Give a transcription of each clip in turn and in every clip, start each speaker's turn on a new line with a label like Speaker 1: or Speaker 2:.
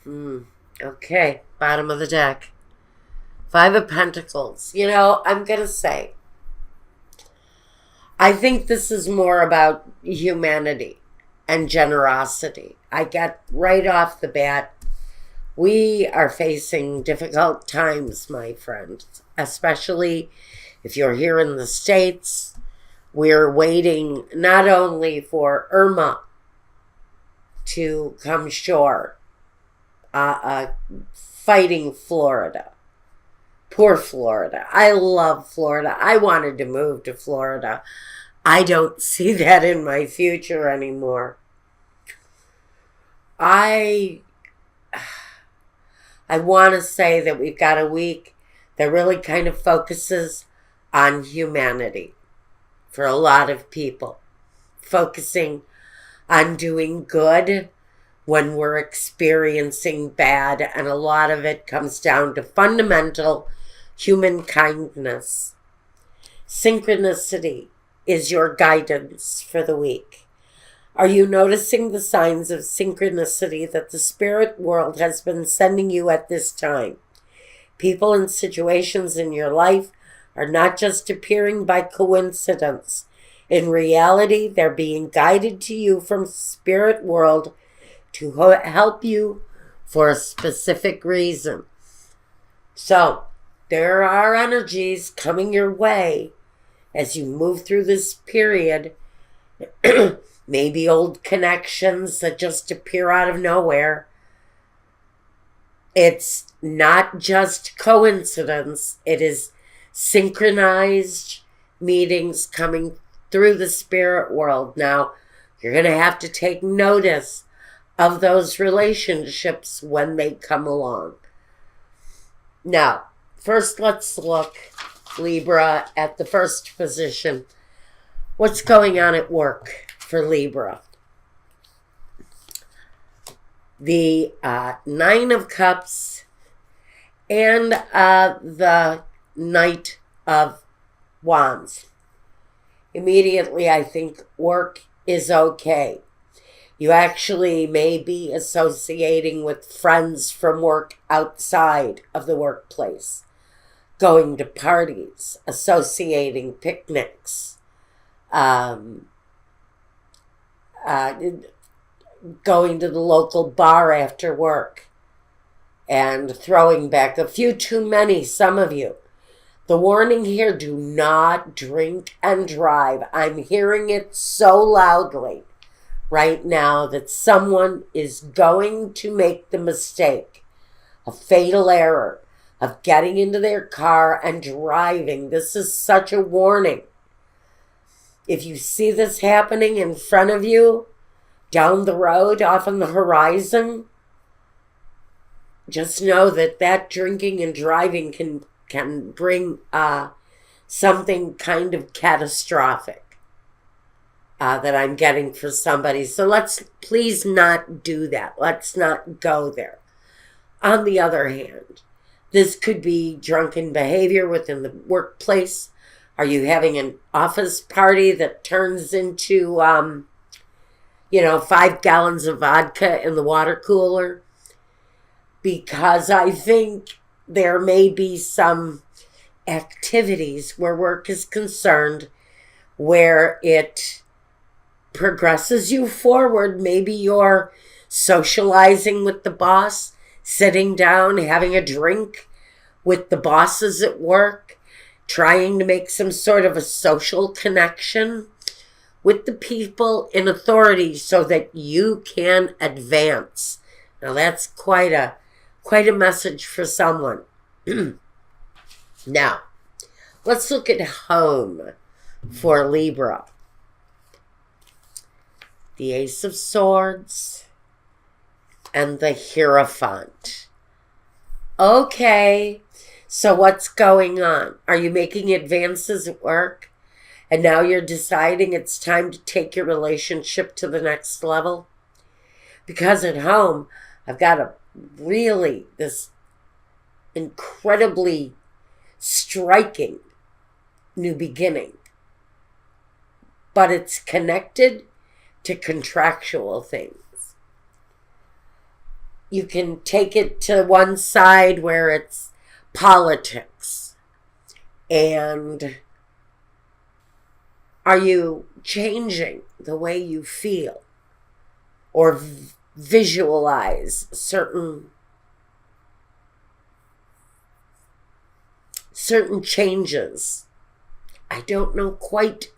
Speaker 1: Okay, bottom of the deck. Five of Pentacles. You know, I'm going to say, I think this is more about humanity and generosity. I get right off the bat, we are facing difficult times, my friends, especially if you're here in the States. We're waiting not only for Irma to come shore, fighting Florida. Poor Florida. I love Florida. I wanted to move to Florida. I don't see that in my future anymore. I I want to say that we've got a week that really kind of focuses on humanity for a lot of people, focusing on doing good when we're experiencing bad, and a lot of it comes down to fundamental human kindness. Synchronicity is your guidance for the week. Are you noticing the signs of synchronicity that the spirit world has been sending you at this time? People and situations in your life are not just appearing by coincidence. In reality, they're being guided to you from spirit world to help you for a specific reason. So, there are energies coming your way as you move through this period. Maybe old connections that just appear out of nowhere. It's not just coincidence. It is synchronized meetings coming through the spirit world. Now, you're going to have to take notice of those relationships when they come along. Now, first let's look, Libra, at the first position. What's going on at work for Libra? The Nine of Cups and the Knight of Wands. Immediately, I think work is okay. You actually may be associating with friends from work outside of the workplace, going to parties, associating picnics, going to the local bar after work and throwing back a few too many, some of you. The warning here, do not drink and drive. I'm hearing it so loudly right now that someone is going to make the mistake, a fatal error of getting into their car and driving. This is such a warning. If you see this happening in front of you, down the road, off on the horizon, just know that drinking and driving can bring something kind of catastrophic that I'm getting for somebody. So let's please not do that. Let's not go there. On the other hand, this could be drunken behavior within the workplace. Are you having an office party that turns into 5 gallons of vodka in the water cooler? Because I think there may be some activities where work is concerned where it progresses you forward. Maybe you're socializing with the boss, sitting down, having a drink with the bosses at work, trying to make some sort of a social connection with the people in authority so that you can advance. Now that's quite a message for someone. Now, let's look at home for Libra. The Ace of Swords and the Hierophant. Okay, so what's going on? Are you making advances at work? And now you're deciding it's time to take your relationship to the next level? Because at home, I've got this incredibly striking new beginning. But it's connected to contractual things. you can take it to one side where it's politics. And are you changing the way you feel or visualize certain changes? I don't know quite.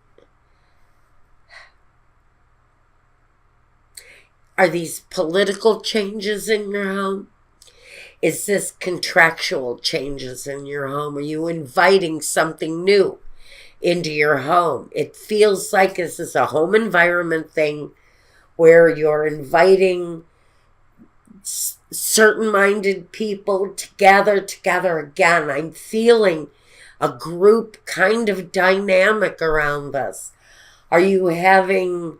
Speaker 1: Are these political changes in your home? Is this contractual changes in your home? Are you inviting something new into your home? It feels like this is a home environment thing where you're inviting certain minded people to gather together again. I'm feeling a group kind of dynamic around this. Are you having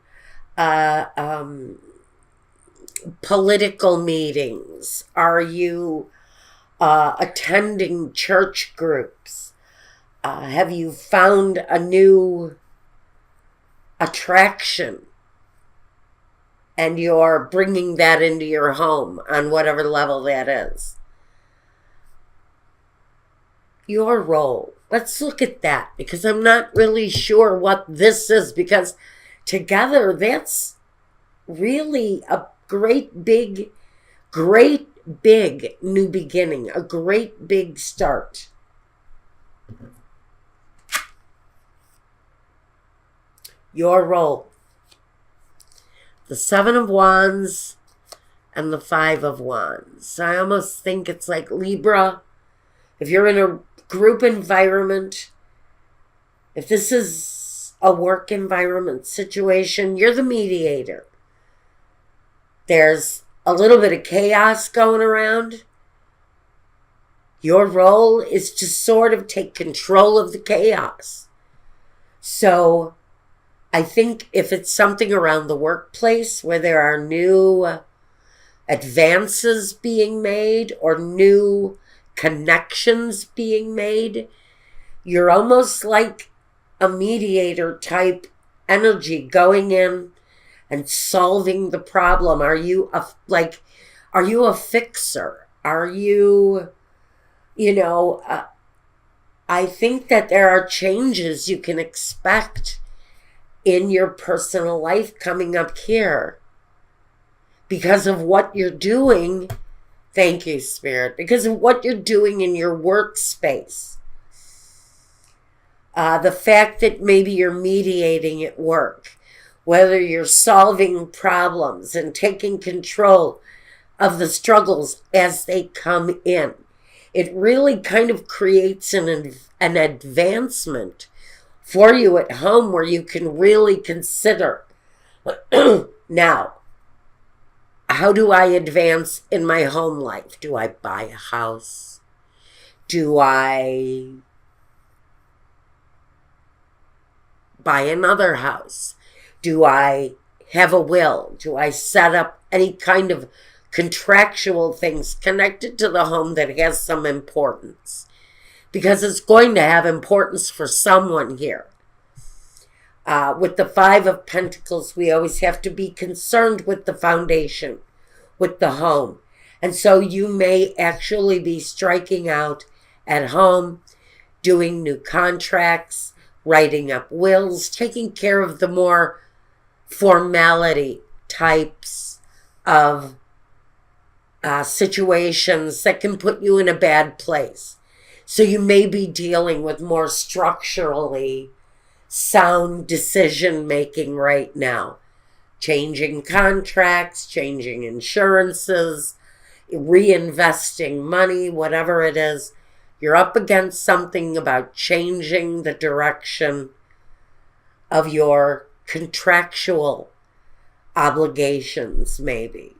Speaker 1: political meetings? Are you attending church groups? Have you found a new attraction and you're bringing that into your home on whatever level that is? Your role. Let's look at that, because I'm not really sure what this is, because together that's really a great big new beginning, a great big start. Your role. The Seven of Wands and the Five of Wands. I almost think it's like Libra. If you're in a group environment, if this is a work environment situation, you're the mediator. There's a little bit of chaos going around. Your role is to sort of take control of the chaos. So I think if it's something around the workplace where there are new advances being made or new connections being made, you're almost like a mediator type energy going in and solving the problem. Are you a fixer? Are you, I think that there are changes you can expect in your personal life coming up here because of what you're doing. Thank you, Spirit. Because of what you're doing in your workspace. The fact that maybe you're mediating at work, whether you're solving problems and taking control of the struggles as they come in. It really kind of creates an advancement for you at home where you can really consider, now, how do I advance in my home life? Do I buy a house? Do I buy another house? Do I have a will? Do I set up any kind of contractual things connected to the home that has some importance? Because it's going to have importance for someone here. With the Five of Pentacles, we always have to be concerned with the foundation, with the home. And so you may actually be striking out at home, doing new contracts, writing up wills, taking care of the more formality types of situations that can put you in a bad place. So you may be dealing with more structurally sound decision making right now. Changing contracts, changing insurances, reinvesting money, whatever it is. You're up against something about changing the direction of your contractual obligations, maybe.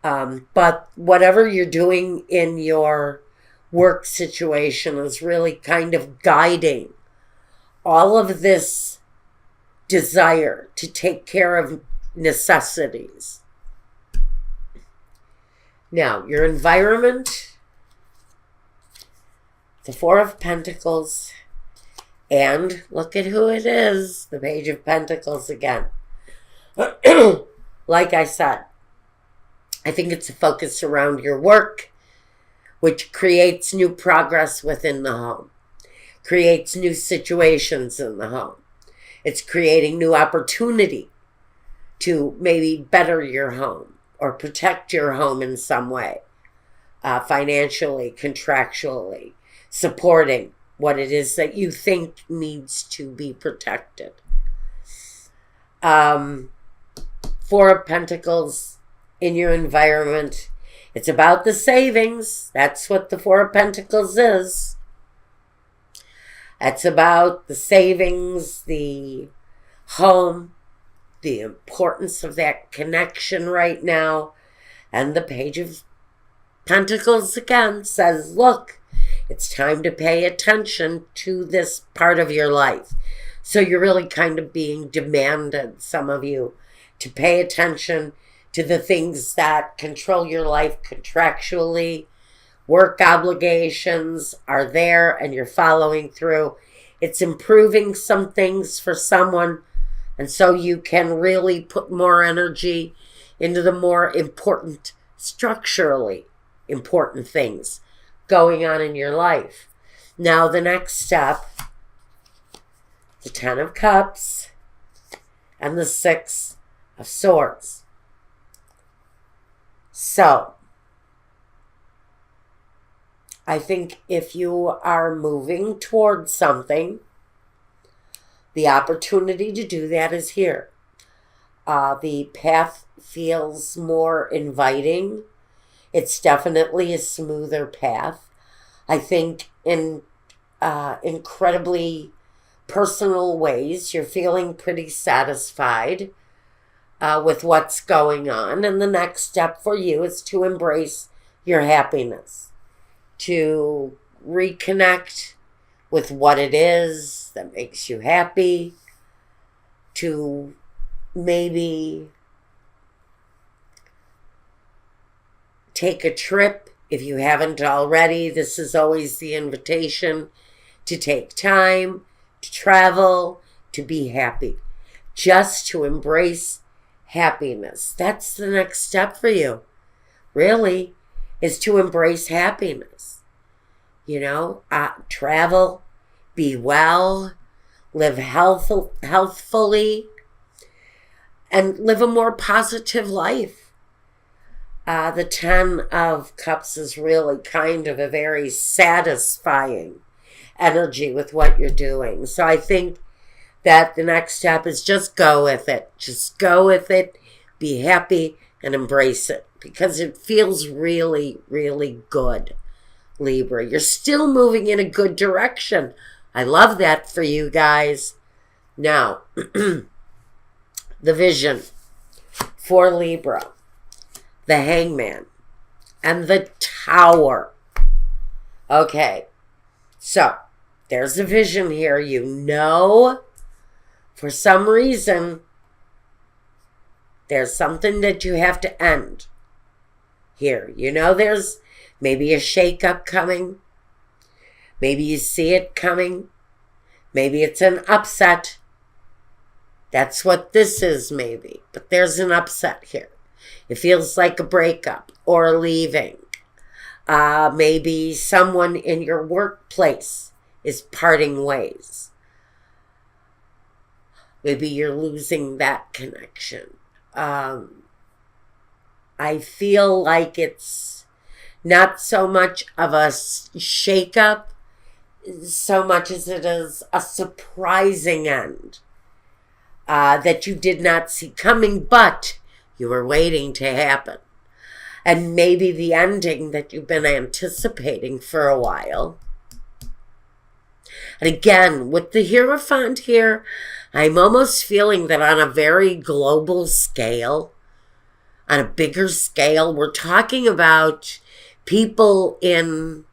Speaker 1: But whatever you're doing in your work situation is really kind of guiding all of this desire to take care of necessities. Now, your environment, the Four of Pentacles, and look at who it is, the Page of Pentacles again. Like I said, I think it's a focus around your work, which creates new progress within the home, creates new situations in the home. It's creating new opportunity to maybe better your home or protect your home in some way, financially, contractually, supporting what it is that you think needs to be protected. Four of Pentacles in your environment. It's about the savings. That's what the Four of Pentacles is. It's about the savings, the home, the importance of that connection right now. And the Page of Pentacles again says, look, it's time to pay attention to this part of your life. So you're really kind of being demanded, some of you, to pay attention to the things that control your life contractually. Work obligations are there and you're following through. It's improving some things for someone, and so you can really put more energy into the more important, structurally important things going on in your life. Now the next step, the Ten of Cups and the Six of Swords. So, I think if you are moving towards something, the opportunity to do that is here. The path feels more inviting. It's definitely a smoother path. I think in incredibly personal ways, you're feeling pretty satisfied with what's going on. And the next step for you is to embrace your happiness, to reconnect with what it is that makes you happy, to maybe take a trip if you haven't already. This is always the invitation to take time, to travel, to be happy, just to embrace happiness. That's the next step for you, really, is to embrace happiness. You know, travel, be well, live healthfully, and live a more positive life. The Ten of Cups is really kind of a very satisfying energy with what you're doing. So I think that the next step is just go with it. Just go with it, be happy, and embrace it, because it feels really, really good, Libra. You're still moving in a good direction. I love that for you guys. Now, the vision for Libra, the Hangman, and the Tower. Okay, so there's a vision here. You know, for some reason, there's something that you have to end here. You know, there's maybe a shakeup coming. Maybe you see it coming. Maybe it's an upset. That's what this is, maybe. But there's an upset here. It feels like a breakup or leaving. Maybe someone in your workplace is parting ways. Maybe you're losing that connection. I feel like it's not so much of a shakeup, so much as it is a surprising end that you did not see coming, but you were waiting to happen. And maybe the ending that you've been anticipating for a while. And again, with the Hierophant here, I'm almost feeling that on a very global scale, on a bigger scale, we're talking about people in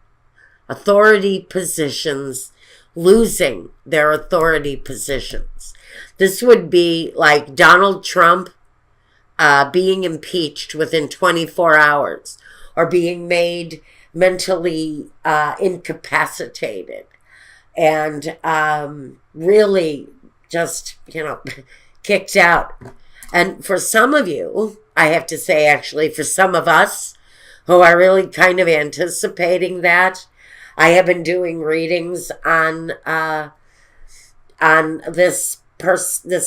Speaker 1: authority positions losing their authority positions. This would be like Donald Trump being impeached within 24 hours or being made mentally incapacitated and really just, kicked out. And for some of you, I have to say, actually, for some of us who are really kind of anticipating that, I have been doing readings on this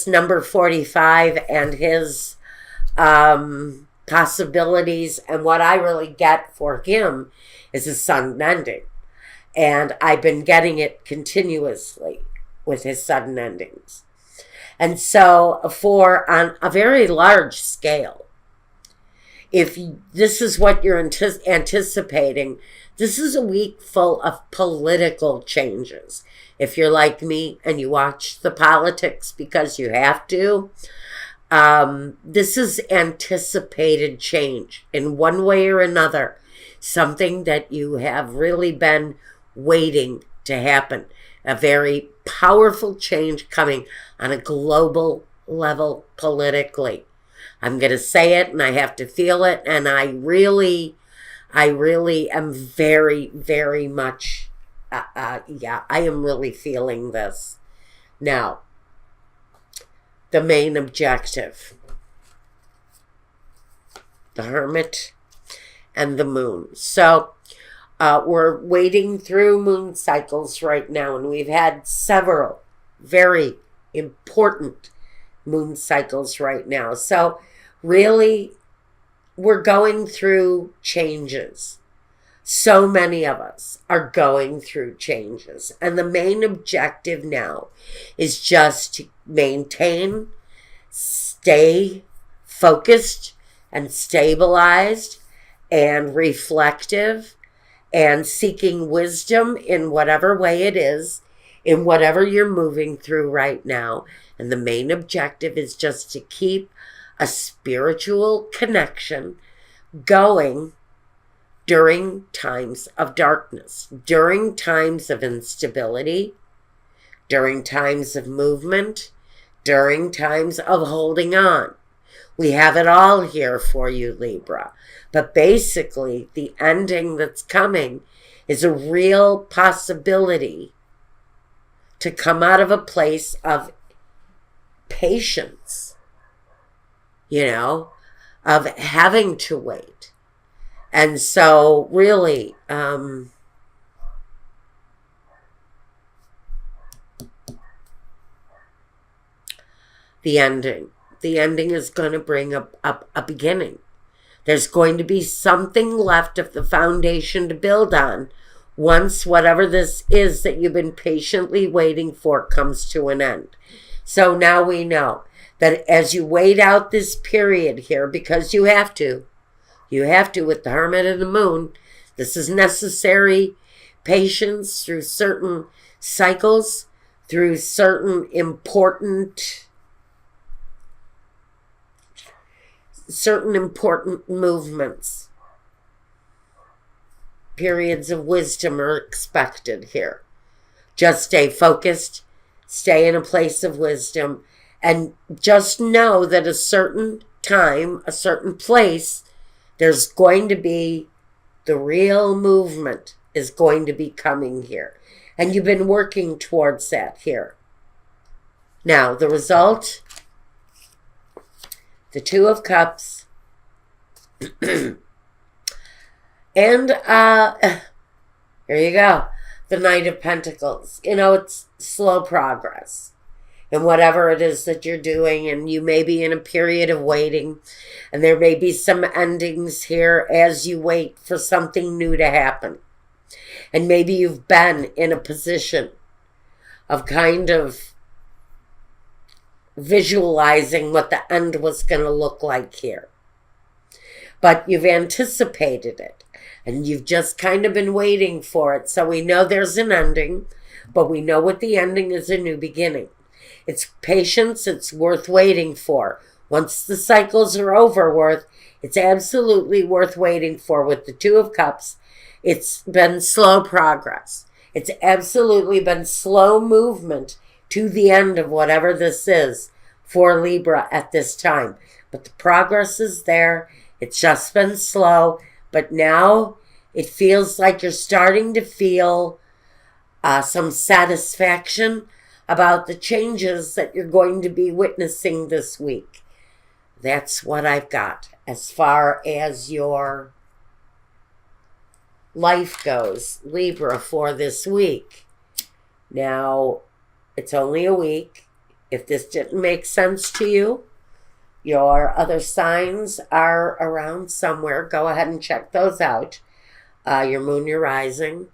Speaker 1: number 45 and his possibilities, and what I really get for him is a sudden ending. And I've been getting it continuously with his sudden endings. And so on a very large scale, if this is what you're anticipating, this is a week full of political changes. If you're like me and you watch the politics because you have to, this is anticipated change in one way or another. Something that you have really been waiting to happen. A very powerful change coming on a global level politically. I'm going to say it and I have to feel it. And I really am very, very much, I am really feeling this. Now, the main objective. The Hermit and the Moon. So, we're wading through moon cycles right now, and we've had several very important moon cycles right now. So really, we're going through changes. So many of us are going through changes. And the main objective now is just to maintain, stay focused and stabilized and reflective and seeking wisdom in whatever way it is, in whatever you're moving through right now. And the main objective is just to keep a spiritual connection going during times of darkness, during times of instability, during times of movement, during times of holding on. We have it all here for you, Libra. But basically, the ending that's coming is a real possibility to come out of a place of patience, of having to wait. And so, really, the ending is going to bring a beginning. There's going to be something left of the foundation to build on once whatever this is that you've been patiently waiting for comes to an end. So now we know that as you wait out this period here, because you have to with the Hermit and the Moon, this is necessary patience through certain cycles, through certain important movements. Periods of wisdom are expected here. Just stay focused, stay in a place of wisdom, and just know that a certain time, a certain place, there's going to be the real movement is going to be coming here. And you've been working towards that here. Now, the result, the Two of Cups, and here you go, the Knight of Pentacles. It's slow progress in whatever it is that you're doing, and you may be in a period of waiting, and there may be some endings here as you wait for something new to happen. And maybe you've been in a position of kind of visualizing what the end was going to look like here. But you've anticipated it, and you've just kind of been waiting for it. So we know there's an ending, but we know what the ending is, a new beginning. It's patience. It's worth waiting for. Once the cycles are over, it's absolutely worth waiting for. With the Two of Cups, it's been slow progress. It's absolutely been slow movement to the end of whatever this is for Libra at this time. But the progress is there. It's just been slow. But now it feels like you're starting to feel some satisfaction about the changes that you're going to be witnessing this week. That's what I've got as far as your life goes, Libra, for this week. Now, it's only a week. If this didn't make sense to you, your other signs are around somewhere. Go ahead and check those out. Your moon, your rising.